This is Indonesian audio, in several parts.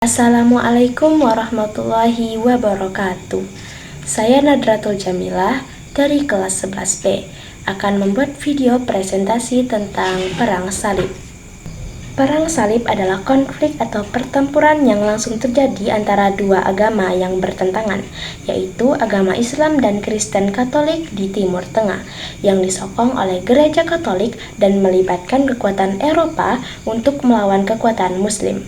Assalamualaikum warahmatullahi wabarakatuh. Saya Nadratul Jamilah dari kelas 11B akan membuat video presentasi tentang Perang Salib. Perang Salib adalah konflik atau pertempuran yang langsung terjadi antara dua agama yang bertentangan, yaitu agama Islam dan Kristen Katolik di Timur Tengah, yang disokong oleh Gereja Katolik dan melibatkan kekuatan Eropa untuk melawan kekuatan Muslim.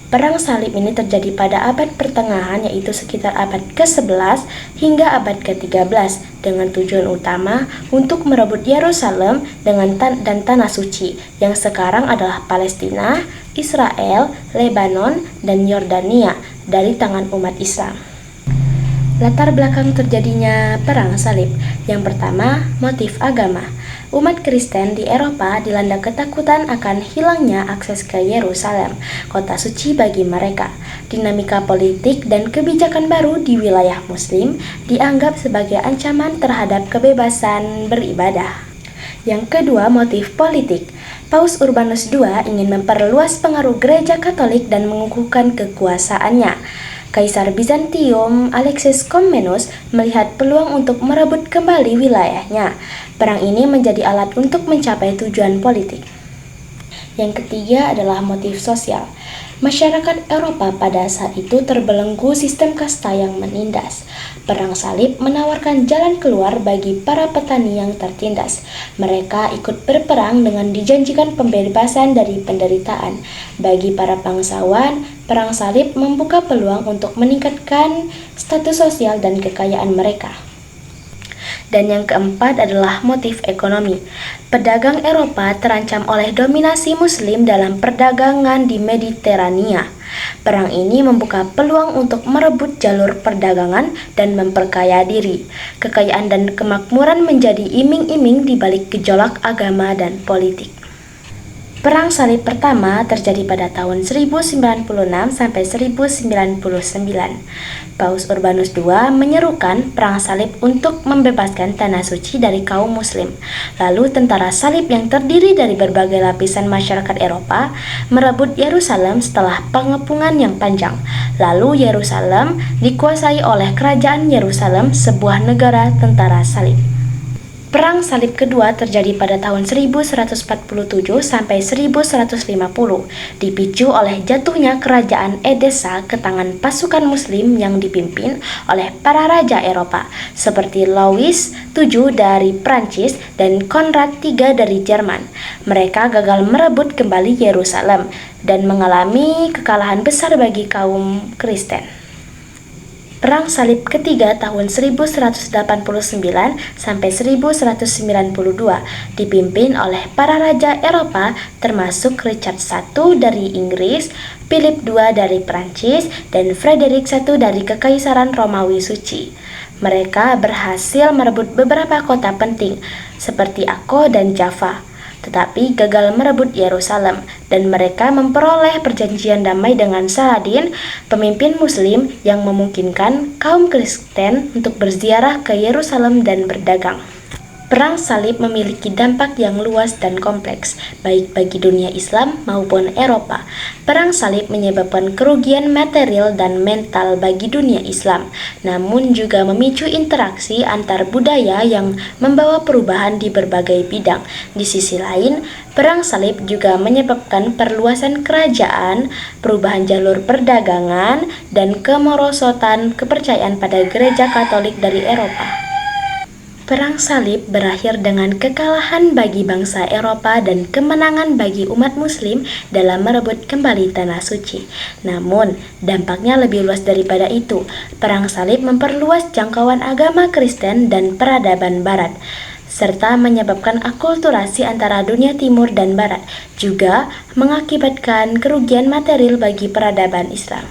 Perang Salib ini terjadi pada abad pertengahan, yaitu sekitar abad ke-11 hingga abad ke-13 dengan tujuan utama untuk merebut Yerusalem dan Tanah Suci yang sekarang adalah Palestina, Israel, Lebanon, dan Yordania dari tangan umat Islam. Latar belakang terjadinya Perang Salib. Yang pertama, motif agama. Umat Kristen di Eropa dilanda ketakutan akan hilangnya akses ke Yerusalem, kota suci bagi mereka. Dinamika politik dan kebijakan baru di wilayah Muslim dianggap sebagai ancaman terhadap kebebasan beribadah. Yang kedua, motif politik. Paus Urbanus II ingin memperluas pengaruh Gereja Katolik dan mengukuhkan kekuasaannya. Kaisar Bizantium Alexis Komnenos melihat peluang untuk merebut kembali wilayahnya. Perang ini menjadi alat untuk mencapai tujuan politik. Yang ketiga adalah motif sosial. Masyarakat Eropa pada saat itu terbelenggu sistem kasta yang menindas. Perang Salib menawarkan jalan keluar bagi para petani yang tertindas. Mereka ikut berperang dengan dijanjikan pembebasan dari penderitaan. Bagi para bangsawan, Perang Salib membuka peluang untuk meningkatkan status sosial dan kekayaan mereka. Dan yang keempat adalah motif ekonomi. Pedagang Eropa terancam oleh dominasi Muslim dalam perdagangan di Mediterania. Perang ini membuka peluang untuk merebut jalur perdagangan dan memperkaya diri. Kekayaan dan kemakmuran menjadi iming-iming di balik gejolak agama dan politik. Perang Salib pertama terjadi pada tahun 1096 sampai 1099. Paus Urbanus II menyerukan Perang Salib untuk membebaskan Tanah Suci dari kaum Muslim. Lalu tentara Salib yang terdiri dari berbagai lapisan masyarakat Eropa merebut Yerusalem setelah pengepungan yang panjang. Lalu Yerusalem dikuasai oleh Kerajaan Yerusalem, sebuah negara tentara Salib. Perang Salib kedua terjadi pada tahun 1147 sampai 1150, dipicu oleh jatuhnya kerajaan Edessa ke tangan pasukan Muslim yang dipimpin oleh para raja Eropa, seperti Louis VII dari Prancis dan Konrad III dari Jerman. Mereka gagal merebut kembali Yerusalem dan mengalami kekalahan besar bagi kaum Kristen. Perang Salib ketiga tahun 1189 sampai 1192 dipimpin oleh para raja Eropa termasuk Richard I dari Inggris, Philip II dari Prancis, dan Frederick I dari Kekaisaran Romawi Suci. Mereka berhasil merebut beberapa kota penting seperti Akko dan Java, tetapi gagal merebut Yerusalem, dan mereka memperoleh perjanjian damai dengan Saladin, pemimpin Muslim yang memungkinkan kaum Kristen untuk berziarah ke Yerusalem dan berdagang. Perang Salib memiliki dampak yang luas dan kompleks, baik bagi dunia Islam maupun Eropa. Perang Salib menyebabkan kerugian material dan mental bagi dunia Islam, namun juga memicu interaksi antar budaya yang membawa perubahan di berbagai bidang. Di sisi lain, Perang Salib juga menyebabkan perluasan kerajaan, perubahan jalur perdagangan, dan kemerosotan kepercayaan pada Gereja Katolik dari Eropa. Perang Salib berakhir dengan kekalahan bagi bangsa Eropa dan kemenangan bagi umat Muslim dalam merebut kembali Tanah Suci. Namun, dampaknya lebih luas daripada itu. Perang Salib memperluas jangkauan agama Kristen dan peradaban Barat, serta menyebabkan akulturasi antara dunia Timur dan Barat, juga mengakibatkan kerugian material bagi peradaban Islam.